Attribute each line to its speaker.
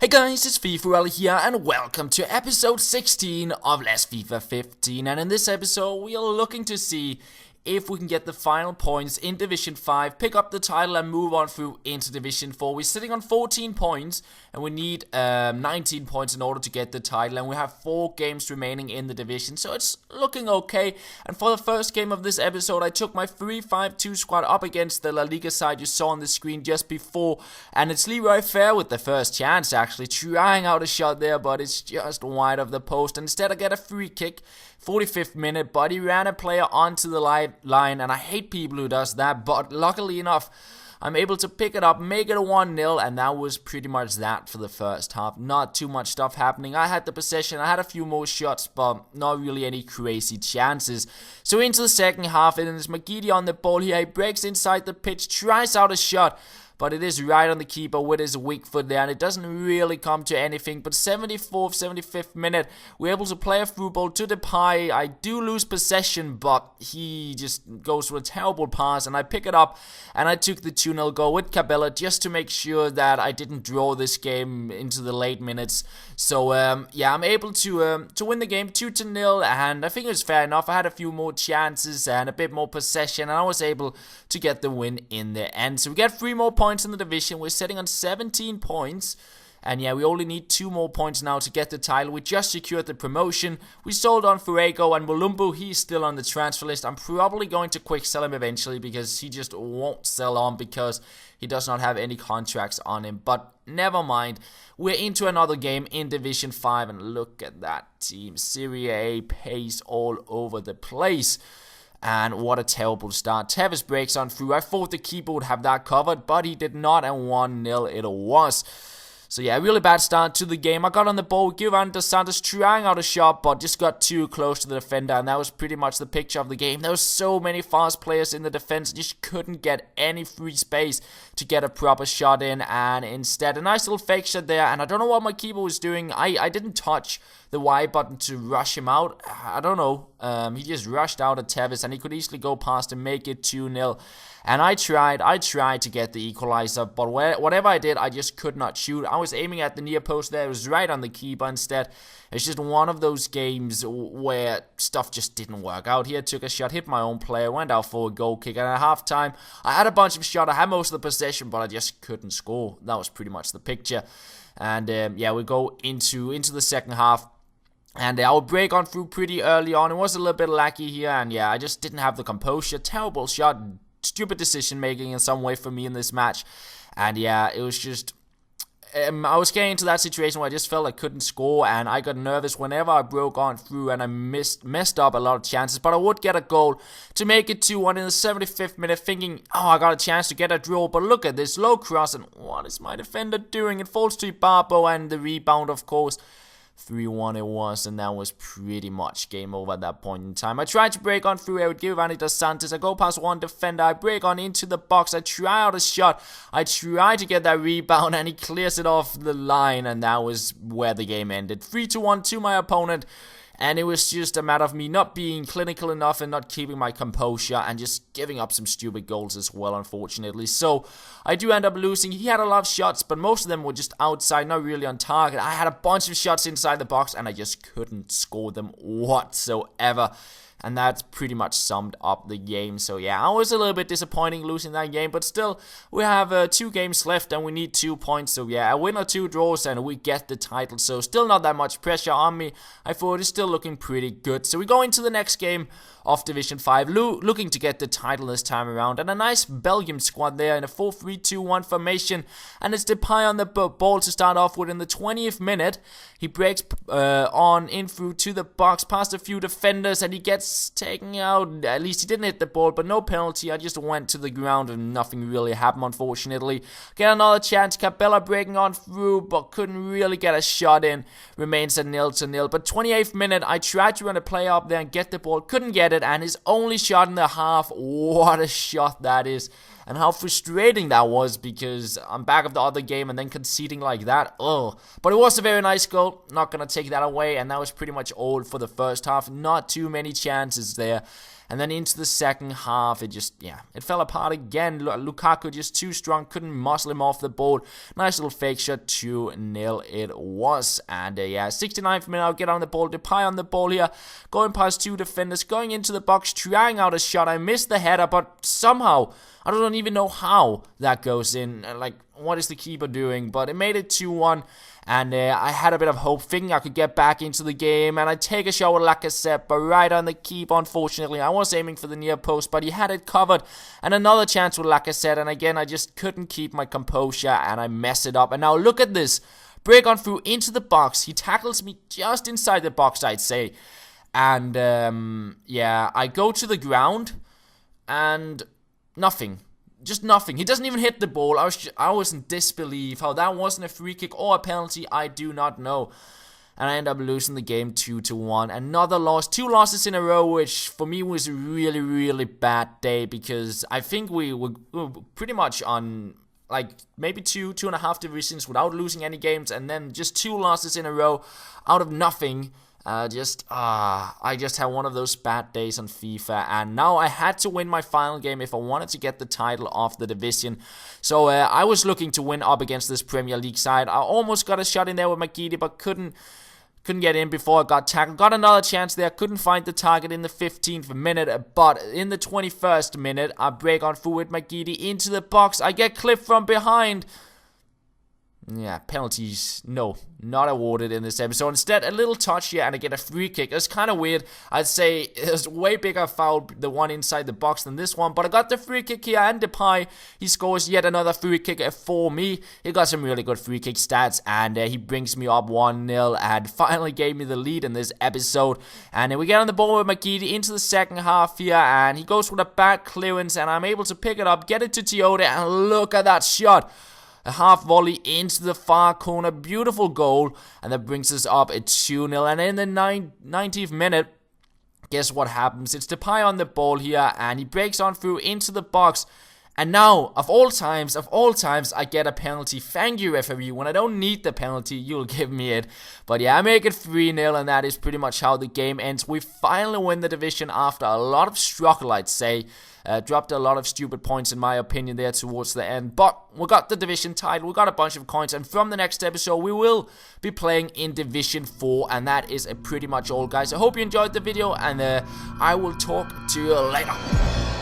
Speaker 1: Hey guys, it's FifaRalle here and welcome to episode 16 of Let's FIFA 15, and in this episode we are looking to see if we can get the final points in Division 5, pick up the title and move on through into Division 4. We're sitting on 14 points and we need 19 points in order to get the title, and we have 4 games remaining in the division, so it's looking okay. And for the first game of this episode, I took my 3-5-2 squad up against the La Liga side you saw on the screen just before, and it's Leroy Fair with the first chance, actually trying out a shot there, but it's just wide of the post. Instead I get a free kick, 45th minute, but he ran a player onto the line, and I hate people who does that, but luckily enough, I'm able to pick it up, make it a 1-0, and that was pretty much that for the first half. Not too much stuff happening. I had the possession, I had a few more shots, but not really any crazy chances. So into the second half, and it's McGeady on the ball here. He breaks inside the pitch, tries out a shot, but it is right on the keeper with his weak foot there, and it doesn't really come to anything. But 74th, 75th minute, we're able to play a through ball to Depay. I do lose possession, but he just goes for a terrible pass, and I pick it up, and I took the 2-0 goal with Cabela just to make sure that I didn't draw this game into the late minutes. So, yeah, I'm able to win the game 2-0, and I think it was fair enough. I had a few more chances and a bit more possession, and I was able to get the win in the end. So we get 3 more points in the division. We're sitting on 17 points, and yeah, we only need 2 more points now to get the title. We just secured the promotion. We sold on Fuego, and Mulumbu, he's still on the transfer list. I'm probably going to quick sell him eventually because he just won't sell on because he does not have any contracts on him, but never mind. We're into another game in Division 5, and look at that team. Serie A pace all over the place. And what a terrible start. Tevez breaks on through. I thought the keeper would have that covered, but he did not, and 1-0 it was. So yeah, really bad start to the game. I got on the ball, Giovanni Dos Santos trying out a shot, but just got too close to the defender, and that was pretty much the picture of the game. There were so many fast players in the defense, just couldn't get any free space to get a proper shot in, and instead a nice little fake shot there, and I don't know what my keeper was doing. I didn't touch the Y button to rush him out. I don't know. He just rushed out at Tevez, and he could easily go past and make it 2-0. And I tried to get the equalizer, but whatever I did, I just could not shoot. I was aiming at the near post there. It was right on the keeper instead. It's just one of those games where stuff just didn't work out. Here, took a shot, hit my own player, went out for a goal kick, and at halftime, I had a bunch of shots. I had most of the possession, but I just couldn't score. That was pretty much the picture. And yeah, we go into the second half. And I would break on through pretty early on. It was a little bit lucky here, and yeah, I just didn't have the composure. Terrible shot, stupid decision making in some way for me in this match. And yeah, it was just I was getting into that situation where I just felt I couldn't score, and I got nervous whenever I broke on through, and I messed up a lot of chances, but I would get a goal to make it 2-1 in the 75th minute, thinking, oh, I got a chance to get a draw, but look at this low cross, and what is my defender doing? It falls to Barbo, and the rebound, of course. 3-1 it was, and that was pretty much game over at that point in time. I tried to break on through. I would give Giovanni Dos Santos. I go past one defender. I break on into the box. I try out a shot. I try to get that rebound, and he clears it off the line, and that was where the game ended. 3-1 to my opponent. And it was just a matter of me not being clinical enough and not keeping my composure and just giving up some stupid goals as well, unfortunately. So I do end up losing. He had a lot of shots, but most of them were just outside, not really on target. I had a bunch of shots inside the box, and I just couldn't score them whatsoever. And that's pretty much summed up the game. So yeah, I was a little bit disappointing losing that game, but still, we have 2 games left and we need 2 points. So yeah, a win or 2 draws and we get the title. So still not that much pressure on me. I thought it's still looking pretty good. So we go into the next game of Division 5, looking to get the title this time around. And a nice Belgium squad there in a 4-3-2-1 formation. And it's Depay on the ball to start off with in the 20th minute. He breaks on in through to the box, past a few defenders, and he gets taken out. At least he didn't hit the ball, but no penalty. I just went to the ground and nothing really happened, unfortunately. Get another chance. Cabela breaking on through, but couldn't really get a shot in. Remains a 0-0. But 28th minute, I tried to run a play up there and get the ball. Couldn't get it, and his only shot in the half. What a shot that is. And how frustrating that was, because I'm back of the other game and then conceding like that. Oh, but it was a very nice goal. Not going to take that away. And that was pretty much all for the first half. Not too many chances there. And then into the second half, it fell apart again. Lukaku just too strong, couldn't muscle him off the board. Nice little fake shot, 2-0 it was. And 69th minute, I'll get on the ball. Depay on the ball here, going past two defenders, going into the box, trying out a shot. I missed the header, but somehow, I don't even know how that goes in. Like, what is the keeper doing? But it made it 2-1. And I had a bit of hope, thinking I could get back into the game. And I take a shot with Lacazette, but right on the keeper, unfortunately. I was aiming for the near post, but he had it covered. And another chance with Lacazette. And again, I just couldn't keep my composure, and I mess it up. And now look at this. Break on through into the box. He tackles me just inside the box, I'd say. And, I go to the ground, and nothing. Just nothing. He doesn't even hit the ball. I was in disbelief. How that wasn't a free kick or a penalty, I do not know. And I end up losing the game 2-1. Another loss. 2 losses in a row, which for me was a really, really bad day. Because I think we were pretty much on like maybe 2.5 divisions without losing any games. And then just 2 losses in a row out of nothing. I just had one of those bad days on FIFA, and now I had to win my final game if I wanted to get the title of the division. So I was looking to win up against this Premier League side. I almost got a shot in there with Magidi, but couldn't get in before I got tackled. Got another chance there, couldn't find the target in the 15th minute, but in the 21st minute, I break on through with Magidi into the box. I get clipped from behind. Yeah, penalties, no, not awarded in this episode. Instead, a little touch here and I get a free kick. It's kind of weird. I'd say it was way bigger foul, the one inside the box, than this one. But I got the free kick here, and Depay, he scores yet another free kick for me. He got some really good free kick stats, and he brings me up 1-0 and finally gave me the lead in this episode. And then we get on the ball with Magidi into the second half here, and he goes with a bad clearance, and I'm able to pick it up, get it to Tiote, and look at that shot. A half volley into the far corner. Beautiful goal. And that brings us up at 2-0. And in the 90th minute, guess what happens? It's Depay on the ball here. And he breaks on through into the box. And now, of all times, I get a penalty. Thank you, referee. When I don't need the penalty, you'll give me it. But yeah, I make it 3-0, and that is pretty much how the game ends. We finally win the division after a lot of struggle, I'd say. Dropped a lot of stupid points, in my opinion, there towards the end. But we got the division title, we got a bunch of coins, and from the next episode, we will be playing in Division 4, and that is pretty much all, guys. I hope you enjoyed the video, and I will talk to you later.